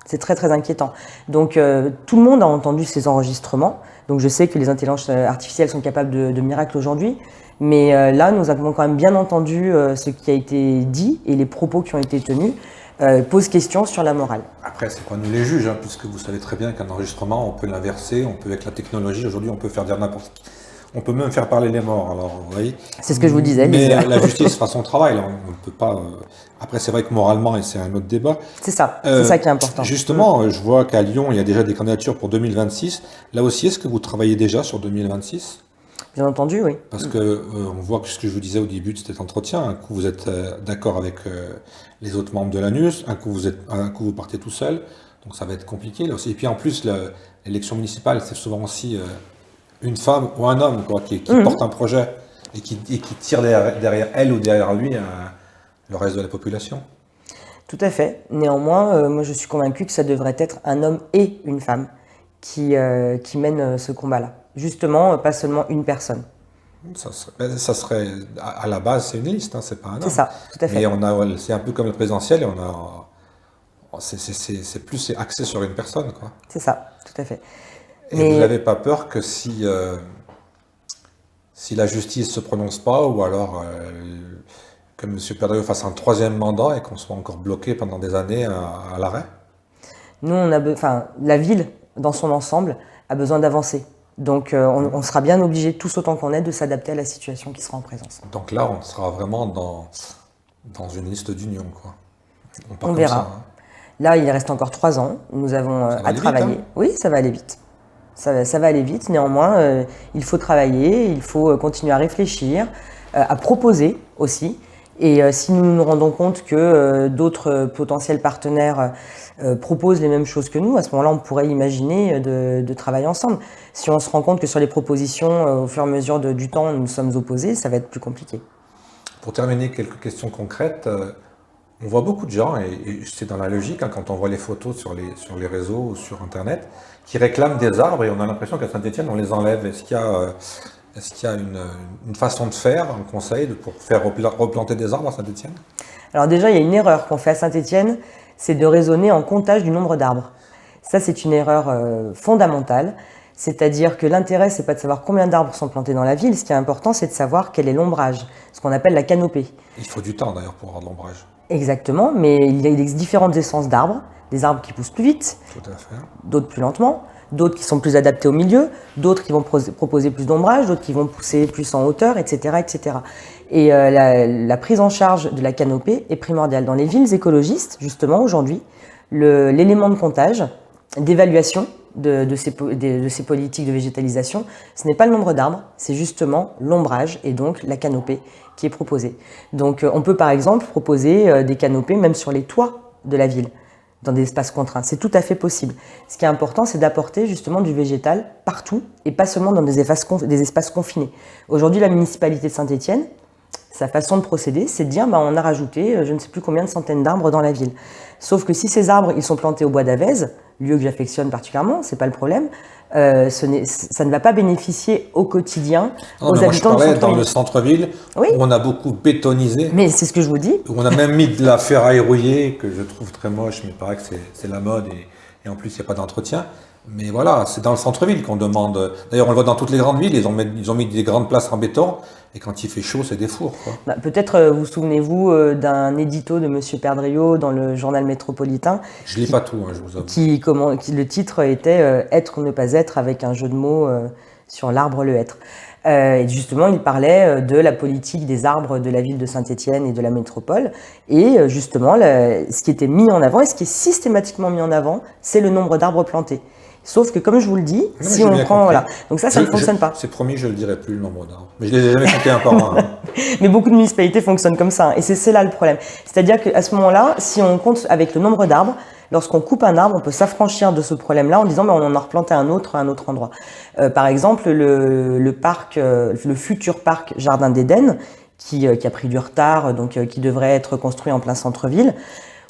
C'est très très inquiétant. Donc tout le monde a entendu ces enregistrements. Donc je sais que les intelligences artificielles sont capables de miracles aujourd'hui, mais là nous avons quand même bien entendu ce qui a été dit et les propos qui ont été tenus. Pose question sur la morale. Après, c'est pas nous les juges, hein, puisque vous savez très bien qu'un enregistrement, on peut l'inverser, on peut avec la technologie, aujourd'hui, on peut faire dire n'importe qui. On peut même faire parler les morts, alors vous voyez. C'est ce que je vous disais. Mais la justice fera son travail, là, on ne peut pas. Après, c'est vrai que moralement, et c'est un autre débat. C'est ça qui est important. Justement, je vois qu'à Lyon, il y a déjà des candidatures pour 2026. Là aussi, est-ce que vous travaillez déjà sur 2026 ? Bien entendu, oui. Parce que on voit que ce que je vous disais au début de cet entretien, un coup vous êtes d'accord avec les autres membres de l'ANUS, un coup vous partez tout seul, donc ça va être compliqué là aussi. Et puis en plus, l'élection municipale, c'est souvent aussi une femme ou un homme quoi, qui porte un projet et qui tire derrière elle ou derrière lui le reste de la population. Tout à fait. Néanmoins, moi je suis convaincu que ça devrait être un homme et une femme qui mènent ce combat-là. Justement, pas seulement une personne. Ça serait à la base, c'est une liste, hein, c'est pas un homme. C'est ça, tout à fait. Mais c'est un peu comme le présidentiel, c'est plus axé sur une personne, quoi. C'est ça, tout à fait. Et vous n'avez pas peur que si la justice ne se prononce pas, ou alors que M. Perdriau fasse un troisième mandat et qu'on soit encore bloqué pendant des années à l'arrêt? Nous, la ville, dans son ensemble, a besoin d'avancer. Donc on sera bien obligé, tous autant qu'on est, de s'adapter à la situation qui sera en présence. Donc là, on sera vraiment dans une liste d'union, quoi. On verra. Ça, hein. Là, il reste encore 3 ans. Nous avons à travailler. Vite, hein. Oui, ça va aller vite. Ça va aller vite. Néanmoins, il faut travailler, il faut continuer à réfléchir, à proposer aussi. Et si nous nous rendons compte que d'autres potentiels partenaires proposent les mêmes choses que nous, à ce moment-là, on pourrait imaginer de travailler ensemble. Si on se rend compte que sur les propositions, au fur et à mesure du temps, nous sommes opposés, ça va être plus compliqué. Pour terminer, quelques questions concrètes. On voit beaucoup de gens, et c'est dans la logique, hein, quand on voit les photos sur les réseaux ou sur Internet, qui réclament des arbres, et on a l'impression qu'à Saint-Étienne, on les enlève. Est-ce qu'il y a une façon de faire, un conseil pour faire replanter des arbres à Saint-Étienne? Alors déjà, il y a une erreur qu'on fait à Saint-Étienne, c'est de raisonner en comptage du nombre d'arbres. Ça, c'est une erreur fondamentale. C'est-à-dire que l'intérêt, c'est pas de savoir combien d'arbres sont plantés dans la ville. Ce qui est important, c'est de savoir quel est l'ombrage, ce qu'on appelle la canopée. Il faut du temps d'ailleurs pour avoir de l'ombrage. Exactement, mais il existe différentes essences d'arbres. Des arbres qui poussent plus vite, d'autres plus lentement, d'autres qui sont plus adaptés au milieu, d'autres qui vont proposer plus d'ombrage, d'autres qui vont pousser plus en hauteur, etc. etc. Et la prise en charge de la canopée est primordiale. Dans les villes écologistes, justement, aujourd'hui, l'élément de comptage, d'évaluation de ces politiques de végétalisation, ce n'est pas le nombre d'arbres, c'est justement l'ombrage et donc la canopée qui est proposée. Donc on peut par exemple proposer des canopées même sur les toits de la ville, dans des espaces contraints. C'est tout à fait possible. Ce qui est important, c'est d'apporter justement du végétal partout et pas seulement dans des espaces confinés. Aujourd'hui, la municipalité de Saint-Étienne, sa façon de procéder, c'est de dire on a rajouté je ne sais plus combien de centaines d'arbres dans la ville. Sauf que si ces arbres ils sont plantés au bois d'Avèze, lieu que j'affectionne particulièrement, c'est pas le problème, ça ne va pas bénéficier au quotidien aux habitants de dans le centre-ville, oui, où on a beaucoup bétonisé. Mais c'est ce que je vous dis. Où on a même mis de la ferraille rouillée, que je trouve très moche, mais il paraît que c'est la mode, et en plus il n'y a pas d'entretien. Mais voilà, c'est dans le centre-ville qu'on demande. D'ailleurs, on le voit dans toutes les grandes villes, ils ont mis des grandes places en béton, et quand il fait chaud, c'est des fours, quoi. Peut-être vous souvenez-vous d'un édito de M. Perdriau dans le journal métropolitain. Je lis pas tout, hein, je vous avoue. Le titre était Être ou ne pas être, avec un jeu de mots sur l'arbre le hêtre. Et justement, il parlait de la politique des arbres de la ville de Saint-Étienne et de la métropole. Et justement, ce qui était mis en avant, et ce qui est systématiquement mis en avant, c'est le nombre d'arbres plantés. Sauf que, comme je vous le dis, si on prend... Voilà. Donc ça ne fonctionne pas. C'est promis, je ne le dirai plus, le nombre d'arbres. Mais je ne les ai jamais comptés un par un. Mais beaucoup de municipalités fonctionnent comme ça. Et c'est là le problème. C'est-à-dire qu'à ce moment-là, si on compte avec le nombre d'arbres, lorsqu'on coupe un arbre, on peut s'affranchir de ce problème-là en disant on en a replanté un autre à un autre endroit. Par exemple, le futur parc Jardin d'Éden, qui a pris du retard, donc qui devrait être construit en plein centre-ville.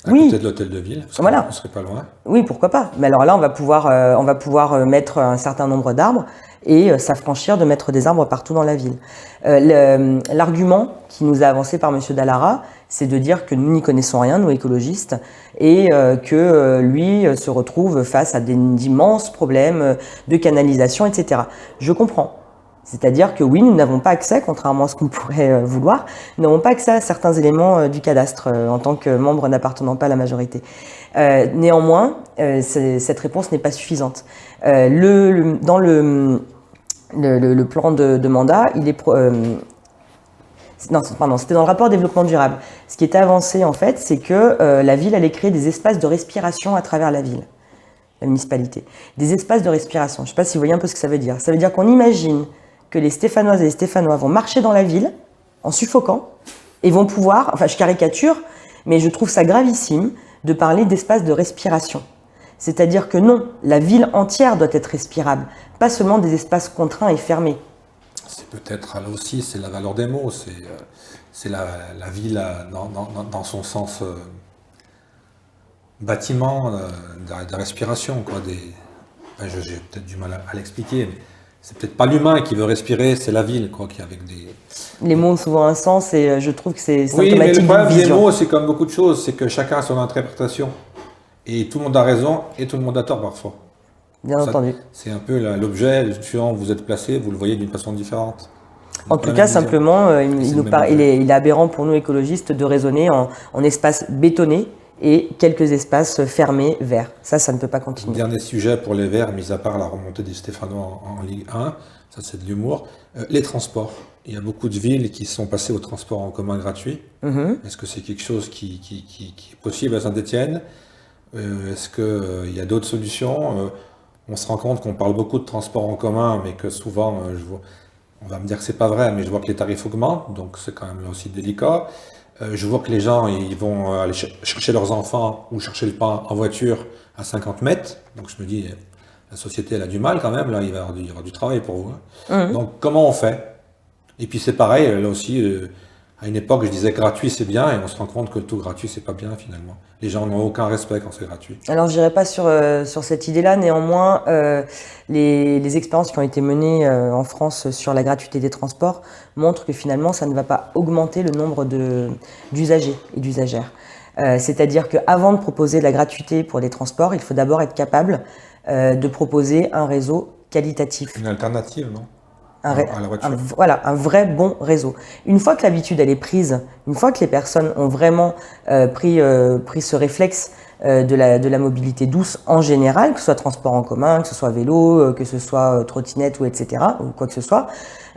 À côté de l'hôtel de ville, parce voilà. On serait pas loin. Oui, pourquoi pas. Mais alors là, on va pouvoir mettre un certain nombre d'arbres et s'affranchir de mettre des arbres partout dans la ville. L'argument qui nous a avancé par M. Dallara, c'est de dire que nous n'y connaissons rien, nous écologistes, et que lui se retrouve face à d'immenses problèmes de canalisation, etc. Je comprends. C'est-à-dire que oui, nous n'avons pas accès, contrairement à ce qu'on pourrait vouloir, nous n'avons pas accès à certains éléments du cadastre en tant que membre n'appartenant pas à la majorité. Néanmoins, cette réponse n'est pas suffisante. Dans le plan de mandat, il est... c'était dans le rapport développement durable. Ce qui était avancé, en fait, c'est que la ville allait créer des espaces de respiration à travers la ville, la municipalité. Des espaces de respiration. Je ne sais pas si vous voyez un peu ce que ça veut dire. Ça veut dire qu'on imagine que les Stéphanoises et les Stéphanois vont marcher dans la ville en suffoquant et vont pouvoir, enfin je caricature, mais je trouve ça gravissime de parler d'espace de respiration. C'est-à-dire que non, la ville entière doit être respirable, pas seulement des espaces contraints et fermés. C'est peut-être là aussi, c'est la valeur des mots, c'est la ville dans son sens bâtiment de respiration, quoi. J'ai peut-être du mal à l'expliquer, mais c'est peut-être pas l'humain qui veut respirer, c'est la ville, quoi, qui avec des... Les mots ont souvent un sens et je trouve que c'est symptomatique. Oui, mais le problème d'une des vision. mots, c'est comme beaucoup de choses, c'est que chacun a son interprétation. Et tout le monde a raison et tout le monde a tort parfois. Bien entendu. C'est un peu l'objet, suivant où vous êtes placé, vous le voyez d'une façon différente. En tout cas, simplement, il est aberrant pour nous écologistes de raisonner en espaces bétonnés et quelques espaces fermés, verts. Ça ne peut pas continuer. Dernier sujet pour les Verts, mis à part la remontée des Stéphanois en Ligue 1, ça c'est de l'humour, les transports. Il y a beaucoup de villes qui sont passées au transport en commun gratuit. Est-ce que c'est quelque chose qui est possible à Saint-Étienne? Est-ce qu'il y a d'autres solutions? On se rend compte qu'on parle beaucoup de transport en commun, mais que souvent, on va me dire que c'est pas vrai, mais je vois que les tarifs augmentent, donc c'est quand même là aussi délicat. Je vois que les gens, ils vont aller chercher leurs enfants ou chercher le pain en voiture à 50 mètres. Donc je me dis, la société, elle a du mal quand même, là, il va y avoir du travail pour vous. Donc comment on fait? Et puis c'est pareil, là aussi, à une époque, je disais gratuit, c'est bien, et on se rend compte que le tout gratuit, c'est pas bien finalement. Les gens n'ont aucun respect quand c'est gratuit. Alors, je n'irai pas sur cette idée-là. Néanmoins, les expériences qui ont été menées en France sur la gratuité des transports montrent que finalement, ça ne va pas augmenter le nombre d'usagers et d'usagères. C'est-à-dire qu'avant de proposer de la gratuité pour les transports, il faut d'abord être capable de proposer un réseau qualitatif. Une alternative, non? À la voiture. Voilà, un vrai bon réseau. Une fois que l'habitude elle est prise, une fois que les personnes ont vraiment pris ce réflexe de la mobilité douce en général, que ce soit transport en commun, que ce soit vélo, que ce soit trottinette ou etc. ou quoi que ce soit,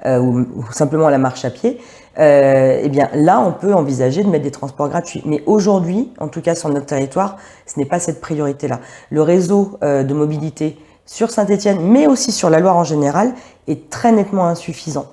ou simplement la marche à pied, eh bien là on peut envisager de mettre des transports gratuits. Mais aujourd'hui, en tout cas sur notre territoire, ce n'est pas cette priorité-là. Le réseau de mobilité sur Saint-Étienne, mais aussi sur la Loire en général, est très nettement insuffisant.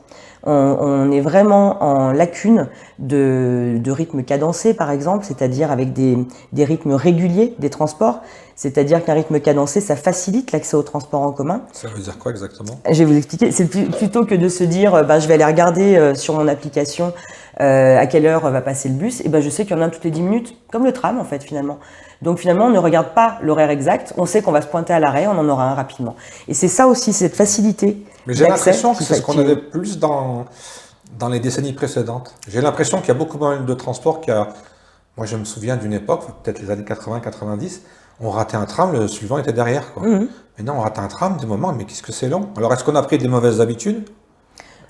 On est vraiment en lacune de rythme cadencé, par exemple, c'est-à-dire avec des rythmes réguliers des transports. C'est-à-dire qu'un rythme cadencé, ça facilite l'accès au transport en commun. Ça veut dire quoi exactement? Je vais vous expliquer. C'est plutôt que de se dire, je vais aller regarder sur mon application à quelle heure va passer le bus, et je sais qu'il y en a un toutes les 10 minutes, comme le tram en fait finalement. Donc finalement, on ne regarde pas l'horaire exact, on sait qu'on va se pointer à l'arrêt, on en aura un rapidement. Et c'est ça aussi, cette facilité. Mais j'ai l'impression que c'est ce qu'on avait plus dans les décennies précédentes. J'ai l'impression qu'il y a beaucoup moins de transports Moi, je me souviens d'une époque, peut-être les années 80-90, on ratait un tram, le suivant était derrière, quoi. Maintenant, on rate un tram, des moments, mais qu'est-ce que c'est long? Alors, est-ce qu'on a pris des mauvaises habitudes?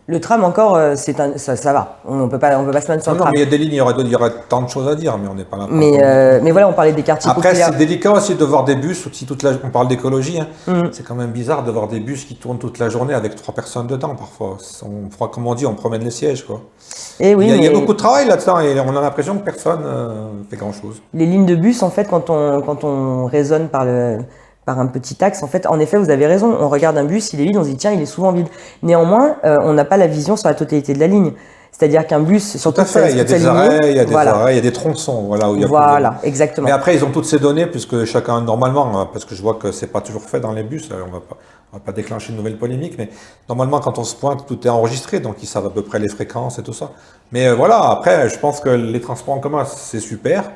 Le tram encore, ça va. On peut pas se mettre sur Non, le tram. mais il y a des lignes, il y aurait tant de choses à dire, mais on n'est pas là. Mais voilà, on parlait des quartiers Après, populaires. c'est délicat aussi de voir des bus, aussi on parle d'écologie, hein. C'est quand même bizarre de voir des bus qui tournent toute la journée avec 3 personnes dedans, parfois. Comme on dit, on promène les sièges, quoi. Et oui, Il y a beaucoup de travail là-dedans, et on a l'impression que personne fait grand-chose. les lignes de bus, en fait, quand on raisonne par un petit axe, en fait, en effet, vous avez raison. On regarde un bus, il est vide, on se dit tiens, il est souvent vide. Néanmoins, on n'a pas la vision sur la totalité de la ligne. C'est-à-dire qu'un bus, surtout Tout à fait, il y a des arrêts, il y a des arrêts, il y a des tronçons, voilà. Où il y a voilà, exactement. Mais après, ils ont toutes ces données, puisque chacun, normalement, hein, parce que je vois que c'est pas toujours fait dans les bus, on va pas déclencher une nouvelle polémique, mais normalement, quand on se pointe, tout est enregistré, donc ils savent à peu près les fréquences et tout ça. Mais voilà, après, je pense que les transports en commun, c'est super.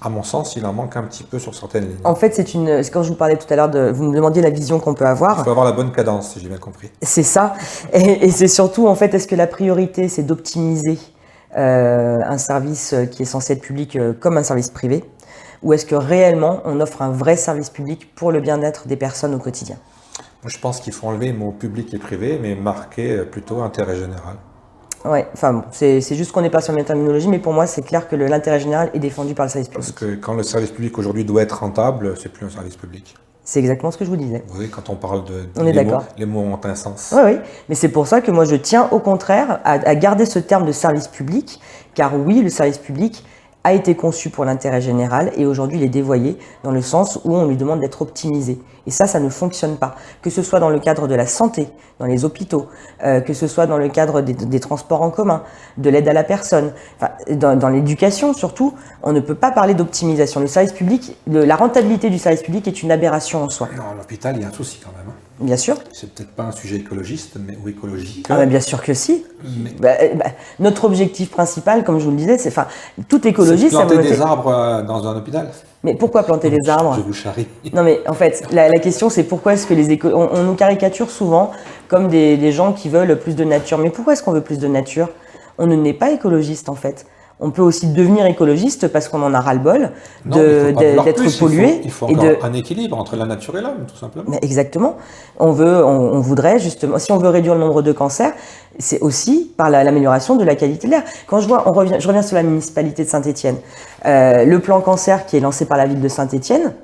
À mon sens, il en manque un petit peu sur certaines lignes. En fait, c'est quand je vous parlais tout à l'heure, vous me demandiez la vision qu'on peut avoir. Il faut avoir la bonne cadence, si j'ai bien compris. C'est ça. Et c'est surtout, en fait, est-ce que la priorité, c'est d'optimiser un service qui est censé être public comme un service privé, ou est-ce que réellement, on offre un vrai service public pour le bien-être des personnes au quotidien? Moi, je pense qu'il faut enlever le mot public et privé, mais marquer plutôt intérêt général. Ouais, enfin bon, c'est juste qu'on n'est pas sur la terminologie, mais pour moi, c'est clair que l'intérêt général est défendu par le service public. Parce que quand le service public aujourd'hui doit être rentable, c'est plus un service public. C'est exactement ce que je vous disais. Vous voyez, quand on parle de On est d'accord. Les mots ont un sens. Oui, oui, mais c'est pour ça que moi je tiens au contraire à garder ce terme de service public, car oui, le service public a été conçu pour l'intérêt général et aujourd'hui il est dévoyé dans le sens où on lui demande d'être optimisé. Et ça ne fonctionne pas. Que ce soit dans le cadre de la santé, dans les hôpitaux, que ce soit dans le cadre des transports en commun, de l'aide à la personne, enfin, dans l'éducation surtout, on ne peut pas parler d'optimisation. Le service public, la rentabilité du service public est une aberration en soi. Non, à l'hôpital, il y a un souci quand même. Hein. Bien sûr. C'est peut-être pas un sujet écologiste, mais ou écologique. Ah bah bien sûr que si. Notre objectif principal, comme je vous le disais, c'est, enfin, toute écologie, c'est planter des arbres dans un hôpital. Mais pourquoi planter des arbres? Je vous charrie. Non mais en fait, la question c'est pourquoi est-ce que on nous caricature souvent comme des gens qui veulent plus de nature. Mais pourquoi est-ce qu'on veut plus de nature? On ne n'est pas écologiste en fait. On peut aussi devenir écologiste parce qu'on en a ras-le-bol d'être pollué. Il faut encore un équilibre entre la nature et l'homme, tout simplement. Mais exactement. On voudrait justement, si on veut réduire le nombre de cancers, c'est aussi par l'amélioration de la qualité de l'air. Quand je reviens sur la municipalité de Saint-Étienne. Le plan cancer qui est lancé par la ville de Saint-Étienne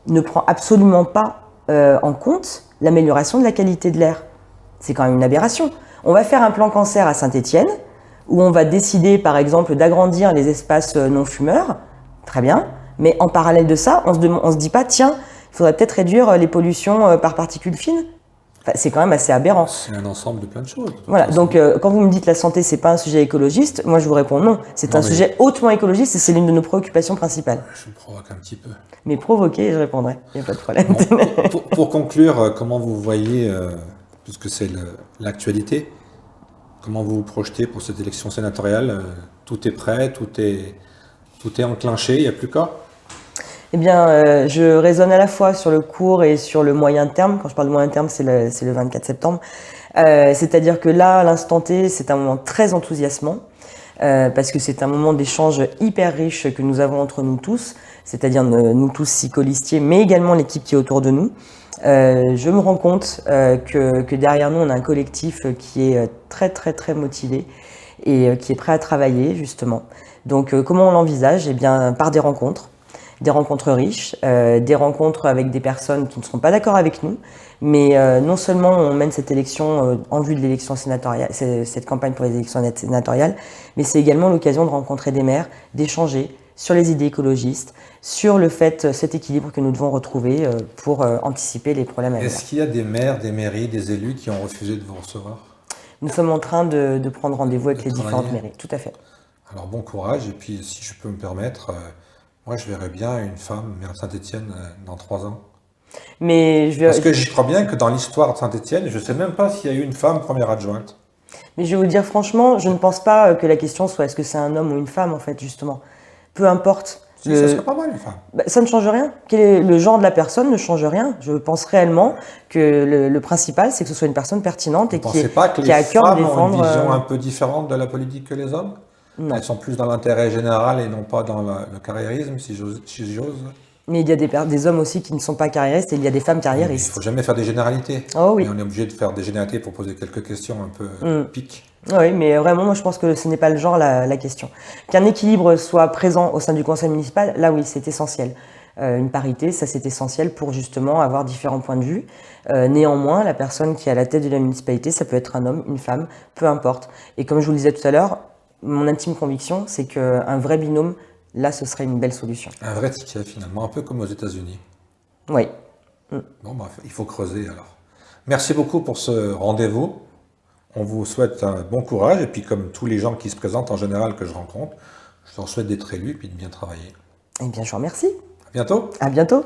ne prend absolument pas en compte l'amélioration de la qualité de l'air. C'est quand même une aberration. On va faire un plan cancer à Saint-Étienne où on va décider, par exemple, d'agrandir les espaces non-fumeurs, très bien, mais en parallèle de ça, on se dit pas, tiens, il faudrait peut-être réduire les pollutions par particules fines. Enfin, c'est quand même assez aberrant. C'est un ensemble de plein de choses. Voilà, donc quand vous me dites la santé, c'est pas un sujet écologiste, moi je vous réponds non, c'est un sujet hautement écologiste et c'est l'une de nos préoccupations principales. Je vous provoque un petit peu. Mais provoquer, je répondrai, il n'y a pas de problème. Bon, pour conclure, comment vous voyez, puisque c'est l'actualité, comment vous vous projetez pour cette élection sénatoriale? Tout est prêt, tout est enclenché, il n'y a plus qu'à? Eh bien, je raisonne à la fois sur le court et sur le moyen terme. Quand je parle de moyen terme, c'est le 24 septembre. C'est-à-dire que là, à l'instant T, c'est un moment très enthousiasmant, parce que c'est un moment d'échange hyper riche que nous avons entre nous tous, c'est-à-dire nous tous psycholistiers, mais également l'équipe qui est autour de nous. Je me rends compte que derrière nous, on a un collectif qui est très très très motivé et qui est prêt à travailler justement. Donc comment on l'envisage? Eh bien par des rencontres riches, des rencontres avec des personnes qui ne seront pas d'accord avec nous, mais non seulement on mène cette élection en vue de l'élection sénatoriale, cette campagne pour les élections sénatoriales, mais c'est également l'occasion de rencontrer des maires, d'échanger sur les idées écologistes, sur le fait, cet équilibre que nous devons retrouver pour anticiper les problèmes à venir. Est-ce qu'il y a des maires, des mairies, des élus qui ont refusé de vous recevoir? Nous sommes en train de prendre rendez-vous avec les différentes mairies, tout à fait. Alors bon courage, et puis si je peux me permettre, moi je verrais bien une femme maire de Saint-Étienne dans 3 ans. Parce que je crois bien que dans l'histoire de Saint-Étienne, je ne sais même pas s'il y a eu une femme première adjointe. Mais je vais vous dire franchement, je ne pense pas que la question soit est-ce que c'est un homme ou une femme en fait justement. Peu importe. Si, ça serait pas mal une femme. Ça ne change rien. Le genre de la personne ne change rien. Je pense réellement que le principal, c'est que ce soit une personne pertinente et qui a cœur de défendre. Vous ne pensez pas que les femmes ont une vision un peu différente de la politique que les hommes? Non. Elles sont plus dans l'intérêt général et non pas dans le carriérisme, si j'ose. Mais il y a des hommes aussi qui ne sont pas carriéristes et il y a des femmes Il ne carriéristes. faut jamais faire des généralités. Oh oui. Et on est obligé de faire des généralités pour poser quelques questions un peu piques. Oui, mais vraiment, moi je pense que ce n'est pas le genre la question. Qu'un équilibre soit présent au sein du conseil municipal, là oui, c'est essentiel. Une parité, ça c'est essentiel pour justement avoir différents points de vue. Néanmoins, la personne qui est à la tête de la municipalité, ça peut être un homme, une femme, peu importe. Et comme je vous le disais tout à l'heure, mon intime conviction, c'est qu'un vrai binôme, là, ce serait une belle solution. Un vrai ticket finalement, un peu comme aux États-Unis. Oui. Bon, bref, il faut creuser alors. Merci beaucoup pour ce rendez-vous. On vous souhaite un bon courage et puis comme tous les gens qui se présentent en général que je rencontre, je leur souhaite d'être élus et puis de bien travailler. Eh bien, je vous remercie. À bientôt. À bientôt.